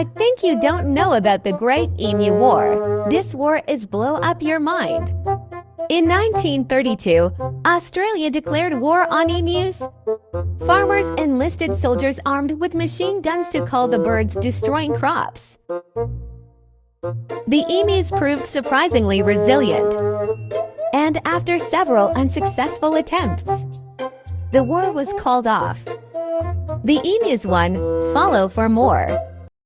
I think you don't know about the Great Emu War. This war is blow up your mind. In 1932, Australia declared war on emus. Farmers enlisted soldiers armed with machine guns to cull the birds, destroying crops. The emus proved surprisingly resilient, and after several unsuccessful attempts, the war was called off. The emus won. Follow for more.